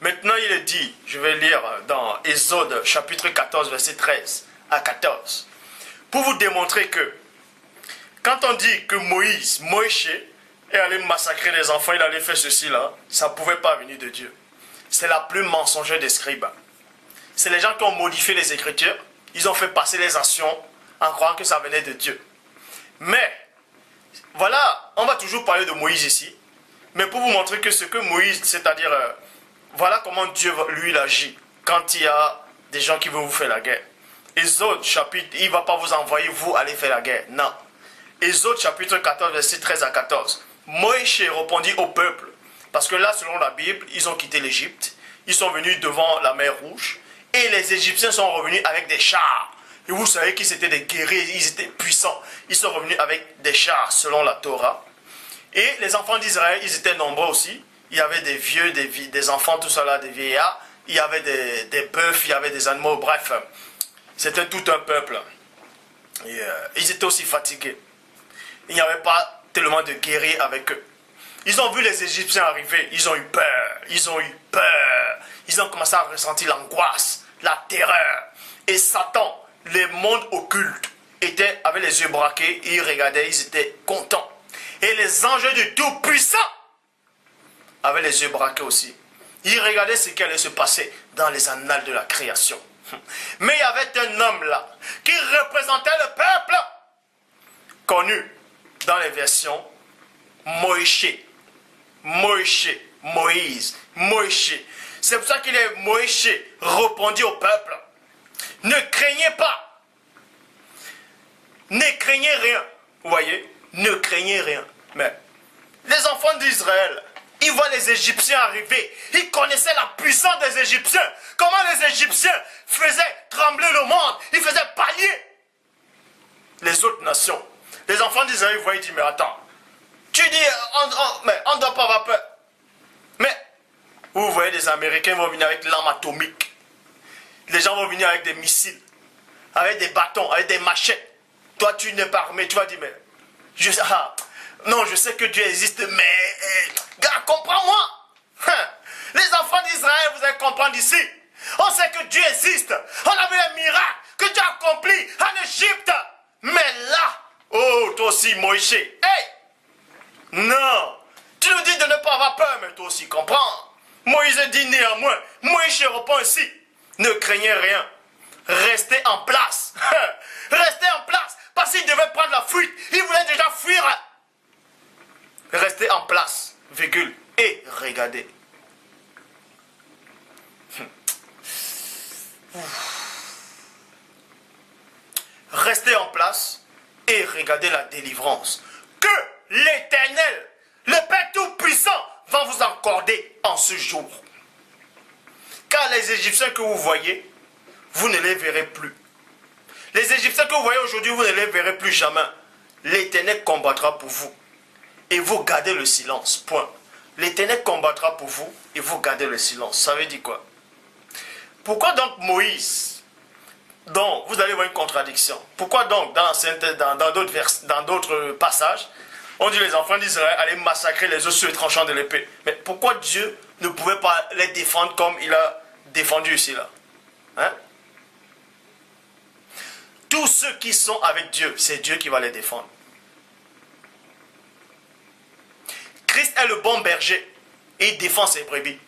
Maintenant, il est dit, je vais lire dans Exode chapitre 14, verset 13 à 14, pour vous démontrer que quand on dit que Moïse est allé massacrer les enfants, il allait faire ceci là, ça ne pouvait pas venir de Dieu. C'est la plus mensongère des scribes. C'est les gens qui ont modifié les Écritures, ils ont fait passer les actions en croyant que ça venait de Dieu. Mais, voilà, on va toujours parler de Moïse ici, mais pour vous montrer que ce que Moïse, c'est-à-dire, voilà comment Dieu, lui, il agit quand il y a des gens qui veulent vous faire la guerre. Exode chapitre, il ne va pas vous envoyer, vous, aller faire la guerre, non. Exode chapitre 14, verset 13 à 14. Moïse répondit au peuple, parce que là, selon la Bible, ils ont quitté l'Égypte, ils sont venus devant la mer Rouge, et les Égyptiens sont revenus avec des chars. Et vous savez qu'ils étaient des guerriers, ils étaient puissants. Ils sont revenus avec des chars, selon la Torah. Et les enfants d'Israël, ils étaient nombreux aussi. Il y avait des vieux, des enfants, tout ça là, des vieillards. Il y avait des bœufs, il y avait des animaux, bref. C'était tout un peuple. Et ils étaient aussi fatigués. Il n'y avait pas tellement de guerriers avec eux. Ils ont vu les Égyptiens arriver, ils ont eu peur, ils ont eu peur. Ils ont commencé à ressentir l'angoisse, la terreur. Et Satan, les mondes occultes, étaient avec les yeux braqués, et ils regardaient, ils étaient contents. Et les anges du Tout-Puissant avaient les yeux braqués aussi. Ils regardaient ce qui allait se passer dans les annales de la création. Mais il y avait un homme là, qui représentait le peuple, connu dans les versions Moïse. C'est pour ça qu'il est Moïse répondit au peuple. Ne craignez pas. Ne craignez rien. Vous voyez? Ne craignez rien. Mais les enfants d'Israël, ils voient les Égyptiens arriver. Ils connaissaient la puissance des Égyptiens. Comment les Égyptiens faisaient trembler le monde. Ils faisaient pâlir les autres nations. Les enfants d'Israël voyaient, ils disent, mais attends. Tu dis, mais on ne doit pas avoir peur. Mais, vous voyez, les Américains vont venir avec l'arme atomique. Les gens vont venir avec des missiles, avec des bâtons, avec des machettes. Toi, tu n'es pas armé. Tu vas dire, mais, non, je sais que Dieu existe, mais, gars, comprends-moi. Les enfants d'Israël, vous allez comprendre ici. On sait que Dieu existe. On a vu les miracles que Dieu a accomplis en Égypte. Mais là, oh, toi aussi, Moïse, hey! Non, tu nous dis de ne pas avoir peur, mais toi aussi, comprends. Moïse dit néanmoins, Moïse répond ici, ne craignez rien, restez en place. Restez en place, parce qu'il devait prendre la fuite, il voulait déjà fuir. Restez en place, virgule, et regardez. Restez en place et regardez la délivrance que l'Éternel, le Père Tout-Puissant, va vous accorder en ce jour. Car les Égyptiens que vous voyez, vous ne les verrez plus. Les Égyptiens que vous voyez aujourd'hui, vous ne les verrez plus jamais. L'Éternel combattra pour vous. Et vous gardez le silence. Point. L'Éternel combattra pour vous et vous gardez le silence. Ça veut dire quoi? Pourquoi donc Moïse? Donc, vous allez voir une contradiction. Pourquoi donc, dans d'autres passages, on dit les enfants d'Israël allaient massacrer les os sur les tranchants de l'épée. Mais pourquoi Dieu ne pouvait pas les défendre comme il a défendu ici là? Hein? Tous ceux qui sont avec Dieu, c'est Dieu qui va les défendre. Christ est le bon berger et il défend ses brebis.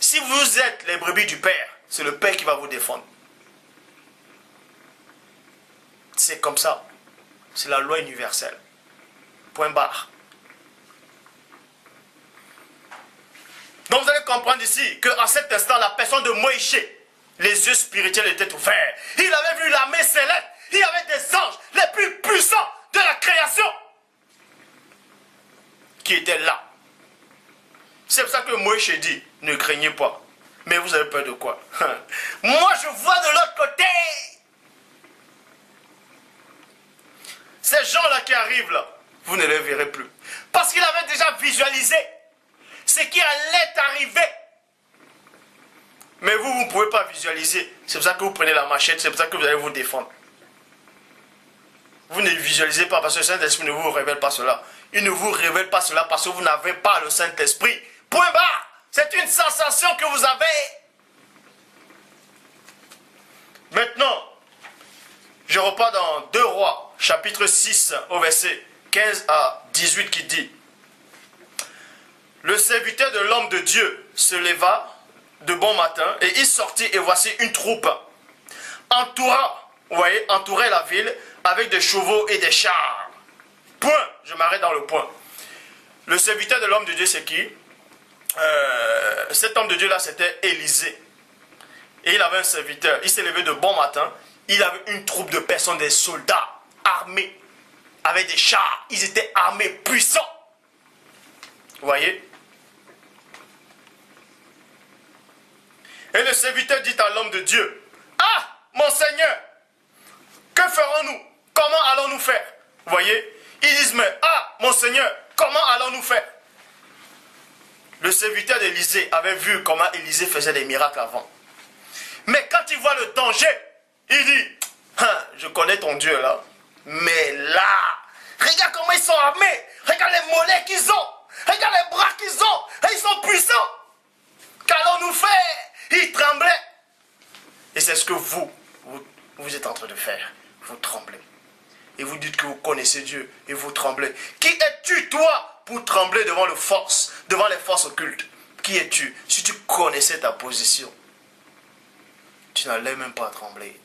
Si vous êtes les brebis du Père, c'est le Père qui va vous défendre. C'est comme ça. C'est la loi universelle. Point barre. Donc vous allez comprendre ici qu'à cet instant, la personne de Moïse, les yeux spirituels étaient ouverts. Il avait vu l'armée céleste. Il y avait des anges les plus puissants de la création qui étaient là. C'est pour ça que Moïse dit, ne craignez pas. Mais vous avez peur de quoi? Moi je vois de l'autre côté. Ces gens-là qui arrivent là, vous ne les verrez plus. Parce qu'il avait déjà visualisé ce qui allait arriver. Mais vous, vous ne pouvez pas visualiser. C'est pour ça que vous prenez la machette, c'est pour ça que vous allez vous défendre. Vous ne visualisez pas parce que le Saint-Esprit ne vous révèle pas cela. Il ne vous révèle pas cela parce que vous n'avez pas le Saint-Esprit. Point barre. C'est une sensation que vous avez. Maintenant, je repars dans 2 Rois, chapitre 6, au verset 15 à 18 qui dit: Le serviteur de l'homme de Dieu se leva de bon matin et il sortit, et voici une troupe entourait la ville avec des chevaux et des chars. Point, je m'arrête dans le point. Le serviteur de l'homme de Dieu, c'est qui? Cet homme de Dieu là, c'était Élisée. Et il avait un serviteur, il s'est levé de bon matin, il avait une troupe de personnes, des soldats armés, avec des chars, ils étaient armés, puissants. Vous voyez? Et le serviteur dit à l'homme de Dieu: Ah, mon Seigneur, que ferons-nous? Comment allons-nous faire? Vous voyez? Ils disent: Mais, ah, mon Seigneur, comment allons-nous faire? Le serviteur d'Élisée avait vu comment Élisée faisait des miracles avant. Mais quand il voit le danger, il dit: Je connais ton Dieu là. Mais là, regarde comment ils sont armés. Regarde les mollets qu'ils ont. Regarde les bras qu'ils ont. Et ils sont puissants. Qu'allons-nous faire? Ils tremblaient. Et c'est ce que vous êtes en train de faire. Vous tremblez. Et vous dites que vous connaissez Dieu. Et vous tremblez. Qui es-tu, toi, pour trembler devant les forces occultes? Qui es-tu? Si tu connaissais ta position, tu n'allais même pas trembler.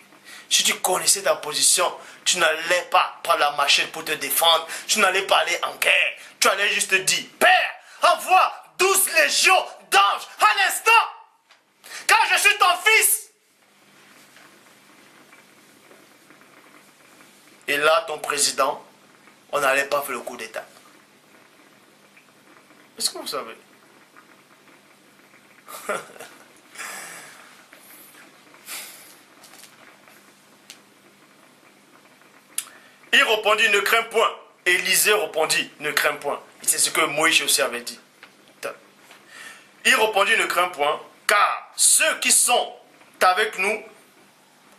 Si tu connaissais ta position, tu n'allais pas prendre la machette pour te défendre. Tu n'allais pas aller en guerre. Tu allais juste dire: Père, envoie 12 légions d'anges à l'instant. Car je suis ton fils. Et là, ton président, on n'allait pas faire le coup d'état. Est-ce que vous savez? Il répondit: Ne crains point. Élisée répondit: Ne crains point. C'est ce que Moïse aussi avait dit. Il répondit: Ne crains point, car ceux qui sont avec nous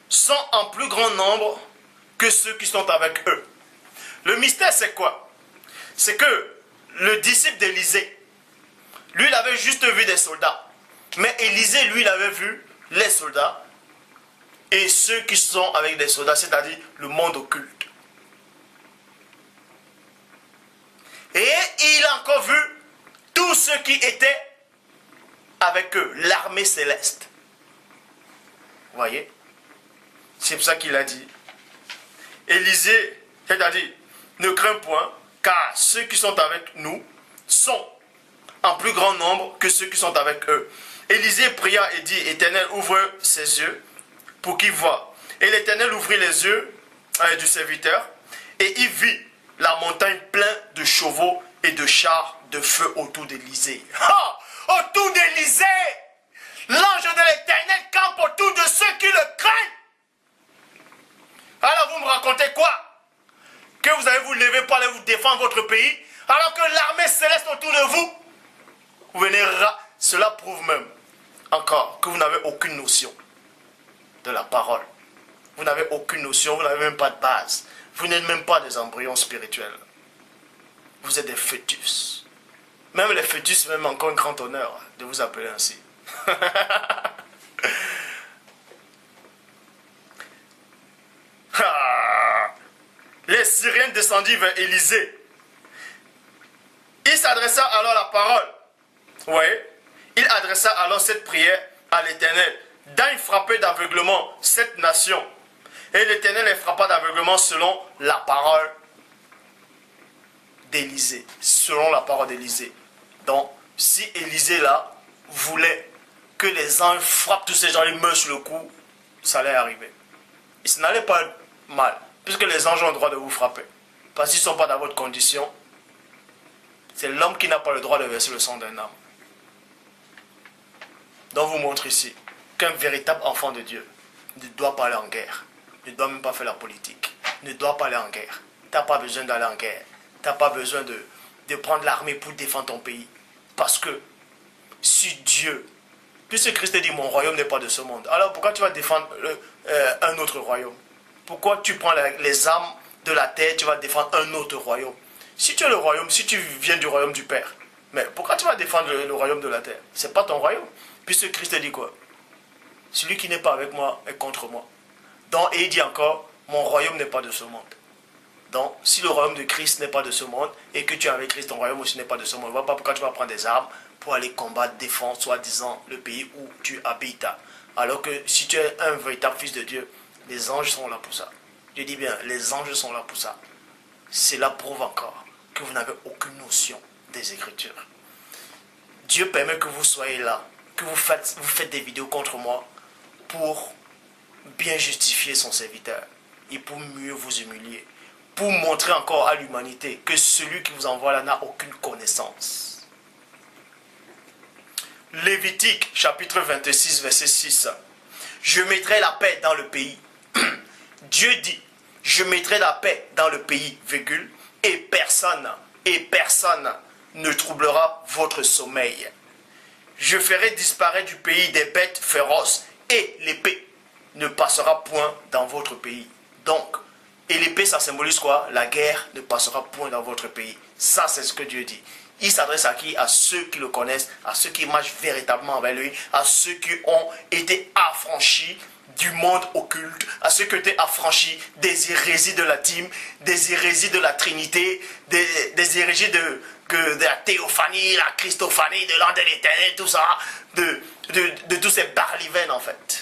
sont en plus grand nombre que ceux qui sont avec eux. Le mystère, c'est quoi? C'est que le disciple d'Élisée, lui, il avait juste vu des soldats. Mais Élisée, lui, il avait vu les soldats et ceux qui sont avec des soldats, c'est-à-dire le monde occulte. Et il a encore vu tous ceux qui étaient avec eux, l'armée céleste. Vous voyez? C'est pour ça qu'il a dit: Élisée, c'est-à-dire, ne crains point, car ceux qui sont avec nous sont en plus grand nombre que ceux qui sont avec eux. Élisée pria et dit: Éternel, ouvre ses yeux pour qu'il voie. Et l'Éternel ouvrit les yeux du serviteur, et il vit la montagne pleine de chevaux et de chars de feu autour d'Élisée. Autour d'Élisée, l'ange de l'Éternel campe autour de ceux qui le craignent. Alors vous me racontez quoi? Que vous allez vous lever pour aller vous défendre votre pays, alors que l'armée céleste autour de vous, vous venez. Cela prouve même encore que vous n'avez aucune notion de la parole. Vous n'avez aucune notion, vous n'avez même pas de base. Vous n'êtes même pas des embryons spirituels. Vous êtes des fœtus. Même les fœtus, même encore un grand honneur de vous appeler ainsi. Les Syriens descendirent vers Élisée. Il s'adressa alors la parole. Vous voyez? Il adressa alors cette prière à l'Éternel. Daigne frapper d'aveuglement cette nation. Et l'Éternel les frappa d'aveuglement selon la parole d'Élisée. Selon la parole d'Élisée. Donc, si Élisée là voulait que les anges frappent tous ces gens, ils meurent sur le coup, ça allait arriver. Et ça n'allait pas être mal, puisque les anges ont le droit de vous frapper. Parce qu'ils ne sont pas dans votre condition. C'est l'homme qui n'a pas le droit de verser le sang d'un homme. Donc, vous montre ici qu'un véritable enfant de Dieu ne doit pas aller en guerre. Ne doit même pas faire la politique. Ne doit pas aller en guerre. Tu n'as pas besoin d'aller en guerre. Tu n'as pas besoin de prendre l'armée pour défendre ton pays. Parce que si Dieu, puisque Christ dit: Mon royaume n'est pas de ce monde. Alors pourquoi tu vas défendre un autre royaume? Pourquoi tu prends les armes de la terre, tu vas défendre un autre royaume? Si tu es le royaume, si tu viens du royaume du Père, Mais pourquoi tu vas défendre le royaume de la terre? C'est pas ton royaume. Puisque Christ dit quoi? Celui qui n'est pas avec moi est contre moi. Donc, et il dit encore, mon royaume n'est pas de ce monde. Donc, si le royaume de Christ n'est pas de ce monde, et que tu es avec Christ, ton royaume aussi n'est pas de ce monde, ne vois pas pourquoi tu vas prendre des armes pour aller combattre, défendre, soi-disant, le pays où tu habites. Alors que si tu es un véritable fils de Dieu, les anges sont là pour ça. Je dis bien, les anges sont là pour ça. Cela prouve encore que vous n'avez aucune notion des Écritures. Dieu permet que vous soyez là, que vous faites des vidéos contre moi pour bien justifier son serviteur et pour mieux vous humilier, pour montrer encore à l'humanité que celui qui vous envoie là n'a aucune connaissance. Lévitique chapitre 26 verset 6. Je mettrai la paix dans le pays. Dieu dit, je mettrai la paix dans le pays, virgule, et personne ne troublera votre sommeil. Je ferai disparaître du pays des bêtes féroces et l'épée ne passera point dans votre pays. Donc, et l'épée, ça symbolise quoi? La guerre ne passera point dans votre pays. Ça, c'est ce que Dieu dit. Il s'adresse à qui? À ceux qui le connaissent, à ceux qui marchent véritablement avec lui, à ceux qui ont été affranchis du monde occulte, à ceux qui ont été affranchis des hérésies de la dîme, des hérésies de la Trinité, des hérésies de la théophanie, la christophanie, de l'an de l'éternel, tout ça, de tous ces barlivènes en fait.